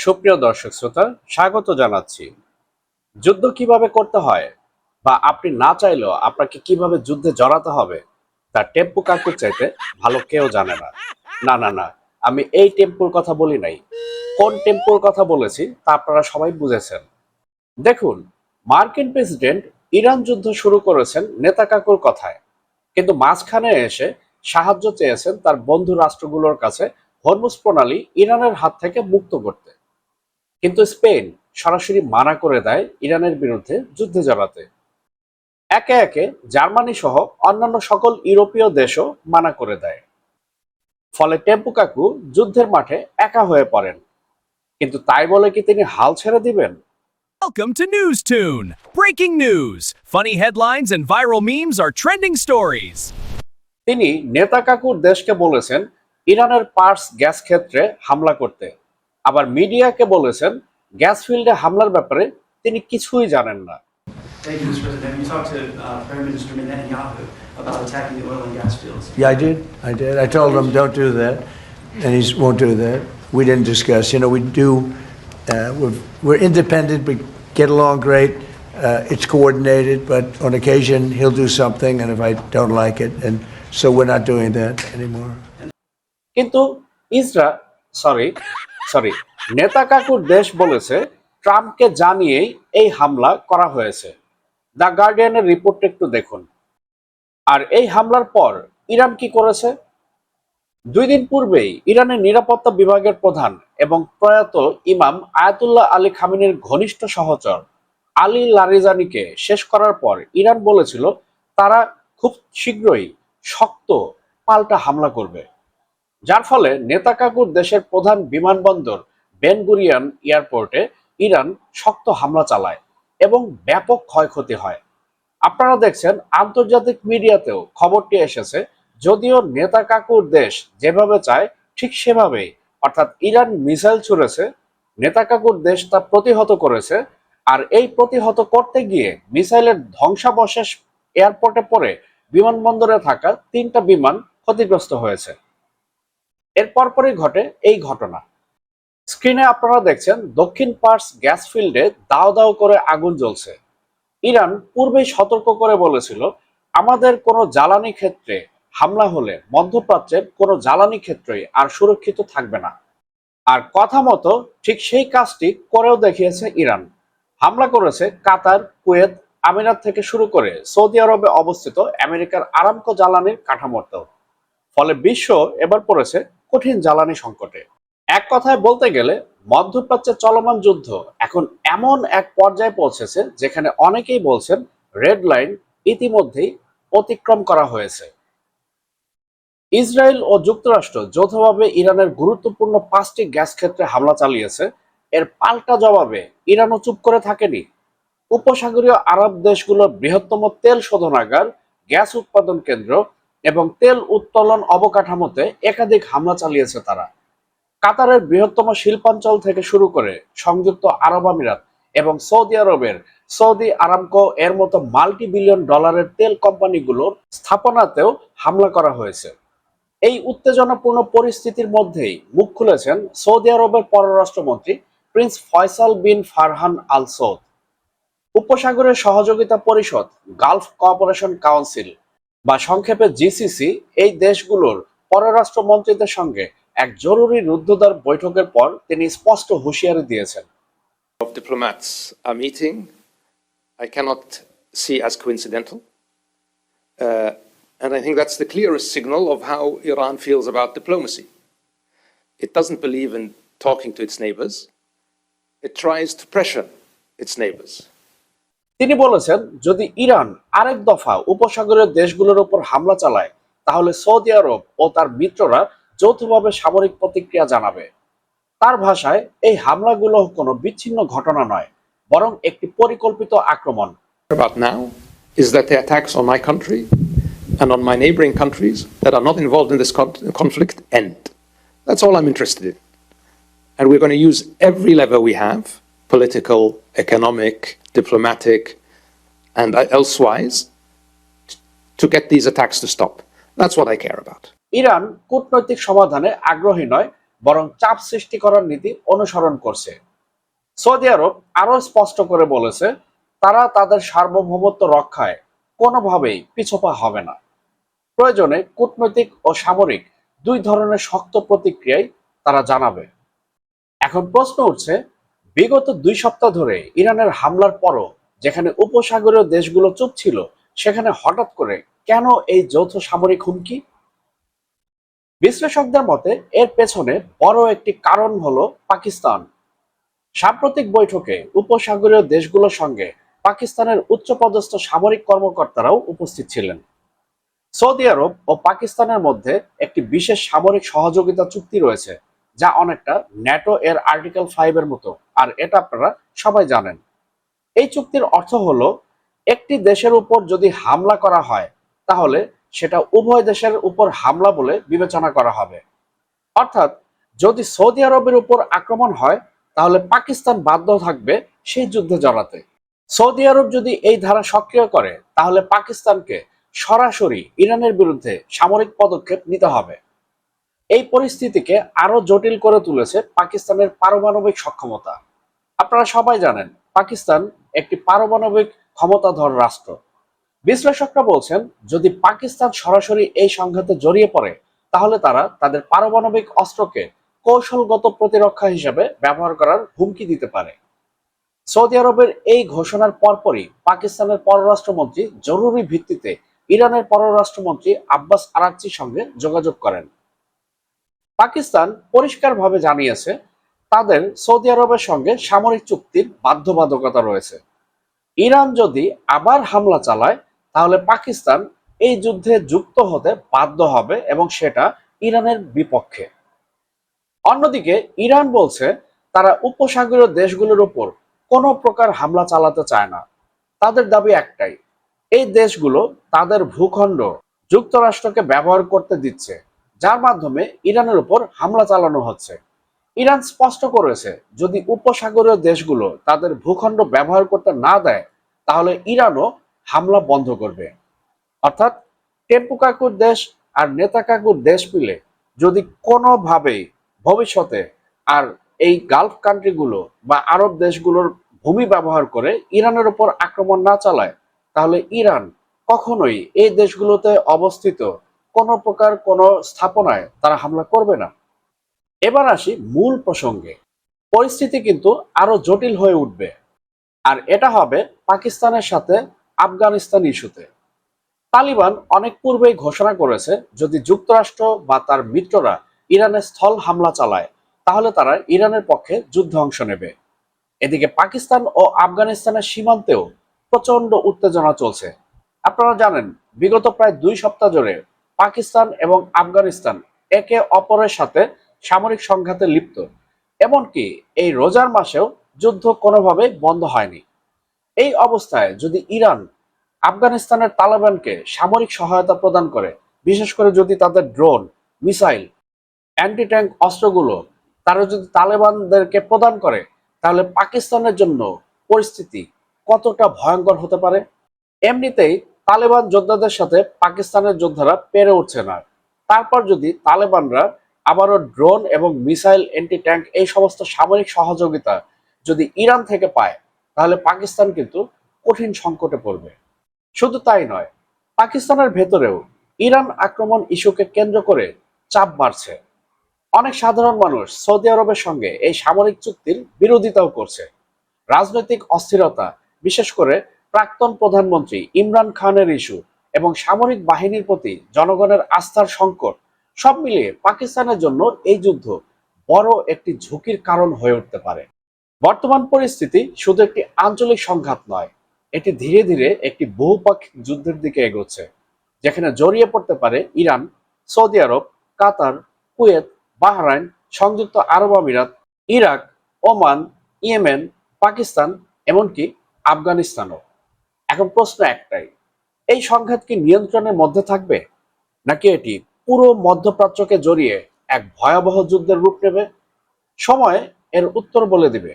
সুপ্রিয় দর্শক শ্রোতা, স্বাগত জানাচ্ছি। যুদ্ধ কিভাবে করতে হয় বা আপনি না চাইলেও আপনাকে কিভাবে যুদ্ধে জড়াতে হবে তা টেম্পু কাকুর চাইতে ভালো কেউ জানে না। না না না, আমি এই টেম্পুর কথা বলি নাই। কোন টেম্পুর কথা বলেছি তা আপনারা সবাই বুঝেছেন। দেখুন, মার্কিন প্রেসিডেন্ট ইরান যুদ্ধ শুরু করেছেন নেতা কাকুর কথায়, কিন্তু মাঝখানে এসে সাহায্য চেয়েছেন তার বন্ধু রাষ্ট্রগুলোর কাছে হরমুজ প্রণালী ইরানের হাত থেকে মুক্ত করতে। কিন্তু স্পেন সরাসরি মানা করে দেয় ইরানের বিরুদ্ধে যুদ্ধে জড়াতে। একে একে জার্মানি সহ অন্যান্য সকল ইউরোপীয় দেশও মানা করে দেয়। ফলে টেম্পু কাকু যুদ্ধের মাঠে একা হয়ে পড়েন। কিন্তু তাই বলে কি তিনি হাল ছেড়ে দিবেন? Welcome to Newstoon. Breaking news. Funny headlines and viral memes are trending stories. তিনি নেতা কাকুর দেশকে বলেছেন ইরানের পার্স গ্যাস ক্ষেত্রে হামলা করতে, আবার মিডিয়াকে বলেছেন গ্যাস ফিল্ডে হামলার ব্যাপারে তিনি কিছুই জানেন না। Thank you, Mr. President. You talked to Prime Minister Netanyahu about attacking the oil and gas fields. Yeah, I did. I told him, don't do that, and he won't do that. We didn't discuss. You know, we're independent. We get along great. It's coordinated, but on occasion he'll do something, and if I don't like it, and so we're not doing that anymore. কিন্তু sorry নেতা কাকুর দেশ বলেছে ট্রাম্পকে জানিয়েই এই হামলা করা হয়েছে। দ্য গার্ডিয়ানের রিপোর্ট একটু দেখুন। আর এই হামলার পর ইরান কি করেছে? 2 দিন পূর্বেই ইরানের নিরাপত্তা বিভাগের প্রধান এবং প্রয়াত ইমাম আয়াতুল্লাহ আলী খামেনির ঘনিষ্ঠ সহচর আলী লারিজানিকে শেষ করার পর ইরান বলেছিল তারা খুব শীঘ্রই শক্ত পাল্টা হামলা করবে, যার ফলে নেতা কাকুর দেশের প্রধান বিমানবন্দর বেন গুরিয়ন এয়ারপোর্টে ইরান শক্ত হামলা চালায় এবং ব্যাপক ক্ষয়ক্ষতি হয়। আপনারা দেখছেন আন্তর্জাতিক মিডিয়াতেও খবরটি এসেছে। যদিও নেতা কাকুর দেশ যেভাবে চায় ঠিক সেভাবেই, অর্থাৎ ইরান মিসাইল ছুড়েছে, নেতা কাকুর দেশ তা প্রতিহত করেছে। আর এই প্রতিহত করতে গিয়ে মিসাইলের ধ্বংসাবশেষ এয়ারপোর্টে পড়ে বিমানবন্দরে থাকা 3টা বিমান ক্ষতিগ্রস্ত হয়েছে। এর পরপরই ঘটে এই ঘটনা। স্ক্রিনে আপনারা দেখছেন দক্ষিণ পার্স গ্যাস ফিল্ডে দাও দাও করে আগুন জ্বলছে। ইরান পূর্বেই সতর্ক করে বলেছিল আমাদের কোনো জ্বালানি ক্ষেত্রে হামলা হলে মধ্যপ্রাচ্যের কোনো জ্বালানি ক্ষেত্রই আর সুরক্ষিত থাকবে না। আর কথা মতো ঠিক সেই কাজটি করেও দেখিয়েছে ইরান। হামলা করেছে কাতার, কুয়েত, আমিরাত থেকে শুরু করে সৌদি আরবে অবস্থিত আমেরিকার আরামকো জ্বালানির কাঠামোতেও। ফলে বিশ্ব এবার পড়েছে কঠিন জ্বালানি সংকটে। এক কথায় বলতে গেলে মধ্যপ্রাচ্যে চলমান যুদ্ধ এখন এমন এক পর্যায়ে পৌঁছেছে যেখানে অনেকেই বলছেন রেড লাইন ইতিমধ্যেই অতিক্রম করা হয়েছে। ইসরায়েল ও যুক্তরাষ্ট্র যৌথভাবে ইরানের গুরুত্বপূর্ণ 5টি গ্যাস ক্ষেত্রে হামলা চালিয়েছে। এর পাল্টা জবাবে ইরানও চুপ করে থাকেনি। উপসাগরীয় আরব দেশগুলোর বৃহত্তম তেল শোধনাগার, গ্যাস উৎপাদন কেন্দ্র এবং তেল উত্তোলন অবকাঠামোতে একাধিক হামলা চালিয়েছে তারা। কাতারের বৃহত্তম শিল্পাঞ্চল থেকে শুরু করে সংযুক্ত আরব আমিরাত এবং সৌদি আরবের সৌদি আরামকো এর মতো মাল্টি বিলিয়ন ডলারের তেল কোম্পানিগুলোর স্থাপনাতেও হামলা করা হয়েছে। এই উত্তেজনাপূর্ণ পরিস্থিতির মধ্যেই মুখ খুলেছেন সৌদি আরবের পররাষ্ট্রমন্ত্রী প্রিন্স ফয়সাল বিন ফারহান আল সৌদ। উপসাগরের সহযোগিতা পরিষদ, গালফ কোঅপারেশন কাউন্সিল বা সংক্ষেপে জিসিসি, এই দেশগুলোর পররাষ্ট্রমন্ত্রীদের সঙ্গে এক জরুরি রুদ্ধদ্বার বৈঠকের পর তিনি স্পষ্ট হুঁশিয়ারি দিয়েছেন। Of diplomats are meeting, I cannot see as coincidental. And I think that's the clearest signal of how Iran feels about diplomacy. It doesn't believe in talking to its neighbors. It tries to pressure its neighbors. তিনি বলেছেন যদি Iran আরেক দফা উপসাগরের দেশগুলোর উপর হামলা চালায় তাহলে সৌদি আরব ও তার মিত্ররা যৌথভাবে সামরিক প্রতিক্রিয়া জানাবে। তার ভাষায় এই হামলাগুলো কোনো বিচ্ছিন্ন ঘটনা নয়, বরং একটি পরিকল্পিত আক্রমণ। About now is that the attacks on my country and on my neighboring countries that are not involved in this conflict end. That's all I'm interested in. And we're going to use every lever we have, political, economic, diplomatic, and elsewise, to get these attacks to stop. That's what I care about. Iran কূটনৈতিক সমাধানে আগ্রহী নয়, বরং চাপ সৃষ্টি করার নীতি অনুসরণ করছে। সৌদি আরব আরো স্পষ্ট করে বলেছে তারা তাদের সার্বভৌমত্ব রক্ষায় কোনোভাবেই পিছপা হবে না। প্রয়োজনে কূটনৈতিক ও সামরিক দুই ধরনের শক্ত প্রতিক্রিয়ায় তারা জানাবে। এখন প্রশ্ন উঠছে, বিগত 2 সপ্তাহ ধরে ইরানের হামলার পরও যেখানে উপসাগরীয় দেশগুলো চুপ ছিল, সেখানে হঠাৎ করে কেন এই যৌথ সামরিক হুমকি? বিশ্লেষকদের মতে এর পেছনে বড় একটি কারণ হলো পাকিস্তান। সাম্প্রতিক বৈঠকে উপসাগরীয় দেশগুলোর সঙ্গে পাকিস্তানের উচ্চপদস্থ সামরিক কর্মকর্তারাও উপস্থিত ছিলেন। সৌদি আরব ও পাকিস্তানের মধ্যে একটি বিশেষ সামরিক সহযোগিতা চুক্তি রয়েছে, যা অনেকটা ন্যাটো এর আর্টিকেল 5 এর মতো, আর এটা আপনারা সবাই জানেন। এই চুক্তির অর্থ হলো একটি দেশের উপর যদি হামলা করা হয় তাহলে সেটা উভয় দেশের উপর হামলা বলে বিবেচনা করা হবে। অর্থাৎ যদি সৌদি আরবের উপর আক্রমণ হয় তাহলে পাকিস্তান বাধ্য থাকবে সেই যুদ্ধে জড়াতে। সৌদি আরব যদি এই ধারা সক্রিয় করে তাহলে পাকিস্তানকে সরাসরি ইরানের বিরুদ্ধে সামরিক পদক্ষেপ নিতে হবে। এই পরিস্থিতিকে আরো জটিল করে তুলেছে পাকিস্তানের পারমাণবিক সক্ষমতা। আপনারা সবাই জানেন পাকিস্তান একটি পারমাণবিক ক্ষমতাধর রাষ্ট্র। বিশ্লেষকরা বলছেন যদি পাকিস্তান সরাসরি এই সংঘাতে জড়িয়ে পড়ে তাহলে তারা তাদের পারমাণবিক অস্ত্রকে কৌশলগত প্রতিরক্ষা হিসেবে ব্যবহার করার হুমকি দিতে পারে। সৌদি আরবের এই ঘোষণার পরপরই পাকিস্তানের পররাষ্ট্রমন্ত্রী জরুরি ভিত্তিতে ইরানের পররাষ্ট্রমন্ত্রী আব্বাস আরাকচির সঙ্গে যোগাযোগ করেন। পাকিস্তান পরিষ্কারভাবে জানিয়েছে তাদের সৌদি আরবের সঙ্গে সামরিক চুক্তির বাধ্যবাধকতা রয়েছে। ইরান যদি আবার হামলা চালায় তাহলে পাকিস্তান এই যুদ্ধে যুক্ত হতে বাধ্য হবে এবং সেটা ইরানের বিপক্ষে। অন্যদিকে ইরান বলছে তারা উপসাগরীয় দেশগুলোর উপর কোনো প্রকার হামলা চালাতে চায় না। তাদের দাবি একটাই, এই দেশগুলো তাদের ভূখণ্ড যুক্তরাষ্ট্রকে ব্যবহার করতে দিচ্ছে, যার মাধ্যমে ইরানের উপর হামলা চালানো হচ্ছে। ইরান স্পষ্ট করেছে যদি উপসাগরীয় দেশগুলো তাদের ভূখণ্ড ব্যবহার করতে না দেয় তাহলে ইরানও হামলা বন্ধ করবে। অর্থাৎ টেম্পু কাকুর দেশ আর নেতা কাকুর দেশ মিলে যদি কোনোভাবেই ভবিষ্যতে আর এই গালফ কান্ট্রিগুলো বা আরব দেশগুলোর ভূমি ব্যবহার করে ইরানের উপর আক্রমণ না চালায় তাহলে ইরান কখনোই এই দেশগুলোতে অবস্থিত কোনো প্রকার কোনো স্থাপনায় তারা হামলা করবে না। এবার আসি মূল প্রসঙ্গে। পরিস্থিতি কিন্তু আরো জটিল হয়ে উঠবে, আর এটা হবে পাকিস্তানের সাথে আফগানিস্তান ইস্যুতে। তালিবান অনেক পূর্বেই ঘোষণা করেছে যদি যুক্তরাষ্ট্র বা তার মিত্ররা ইরানে স্থল হামলা চালায় তাহলে তারা ইরানের পক্ষে যুদ্ধে অংশ নেবে। এদিকে পাকিস্তান ও আফগানিস্তানের সীমান্তেও প্রচন্ড উত্তেজনা চলছে। আপনারা জানেন বিগত প্রায় 2 সপ্তাহ ধরে পাকিস্তান এবং আফগানিস্তান একে অপরের সাথে সামরিক সংঘাতে লিপ্ত। এমনকি এই রোজার মাসেও যুদ্ধ কোনোভাবে বন্ধ হয়নি। এই অবস্থায় যদি ইরান আফগানিস্তানের তালেবানকে সামরিক সহায়তা প্রদান করে, বিশেষ করে যদি তাদের ড্রোন, মিসাইল, অ্যান্টি ট্যাঙ্ক অস্ত্রগুলো তারা যদি তালেবানদেরকে প্রদান করে তাহলে পাকিস্তানের জন্য পরিস্থিতি কতটা ভয়ঙ্কর হতে পারে। এমনিতেই তালেবান যোদ্ধাদের সাথে পাকিস্তানের যোদ্ধারা পেরে উঠছে না, তারপর যদি তালেবানরা আবারও ড্রোন এবং মিসাইল, অ্যান্টি ট্যাঙ্ক এই সমস্ত সামরিক সহযোগিতা যদি ইরান থেকে পায় তাহলে পাকিস্তান কিন্তু কঠিন সংকটে পড়বে। শুধু তাই নয়, পাকিস্তানের ভেতরেও ইরান আক্রমণ ইস্যুকে কেন্দ্র করে চাপ বাড়ছে। অনেক সাধারণ মানুষ সৌদি আরবের সঙ্গে এই সামরিক চুক্তির বিরোধিতাও করছে। রাজনৈতিক অস্থিরতা, বিশেষ করে প্রাক্তন প্রধানমন্ত্রী ইমরান খানের ইস্যু এবং সামরিক বাহিনীর প্রতি জনগণের আস্থার সংকট, সব মিলিয়ে পাকিস্তানের জন্য এই যুদ্ধ বড় একটি ঝুঁকির কারণ হয়ে উঠতে পারে। বর্তমান পরিস্থিতি শুধু একটি আঞ্চলিক সংঘাত নয়, এটি ধীরে ধীরে একটি বহুপাক্ষিক যুদ্ধের দিকে এগোচ্ছে, যেখানে জড়িয়ে পড়তে পারে ইরান, সৌদি আরব, কাতার, কুয়েত, বাহরাইন, সংযুক্ত আরব আমিরাত, ইরাক, ওমান, ইয়েমেন, পাকিস্তান, এমনকি আফগানিস্তানও। এখন প্রশ্ন একটাই, এই সংঘাত কি নিয়ন্ত্রণের মধ্যে থাকবে, নাকি এটি পুরো মধ্যপ্রাচ্যকে জড়িয়ে এক ভয়াবহ যুদ্ধের রূপ নেবে? সময় এর উত্তর বলে দিবে।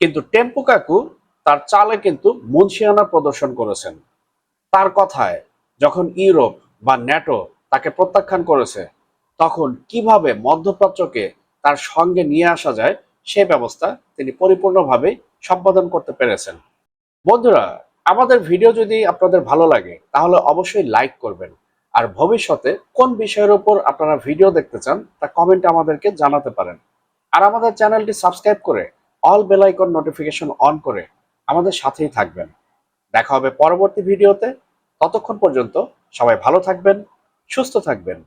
কিন্তু টেম্পু কাকু তার চালে কিন্তু মুনশিয়ানা প্রদর্শন করেছেন। তার কথায় যখন ইউরোপ বা ন্যাটো তাকে প্রত্যাখ্যান করেছে তখন কিভাবে মধ্যপ্রাচ্যকে তার সঙ্গে নিয়ে আসা যায় সেই ব্যবস্থা তিনি পরিপূর্ণভাবে সম্পাদন করতে পেরেছেন। বন্ধুরা, আমাদের ভিডিও যদি আপনাদের ভালো লাগে তাহলে অবশ্যই লাইক করবেন, আর ভবিষ্যতে কোন বিষয়ের উপর আপনারা ভিডিও দেখতে চান তা কমেন্টে আমাদেরকে জানাতে পারেন। আর আমাদের চ্যানেলটি সাবস্ক্রাইব করে all bell icon notification on করে আমাদের সাথেই থাকবেন। দেখা হবে পরবর্তী ভিডিওতে। ততক্ষণ পর্যন্ত সবাই ভালো থাকবেন, সুস্থ থাকবেন।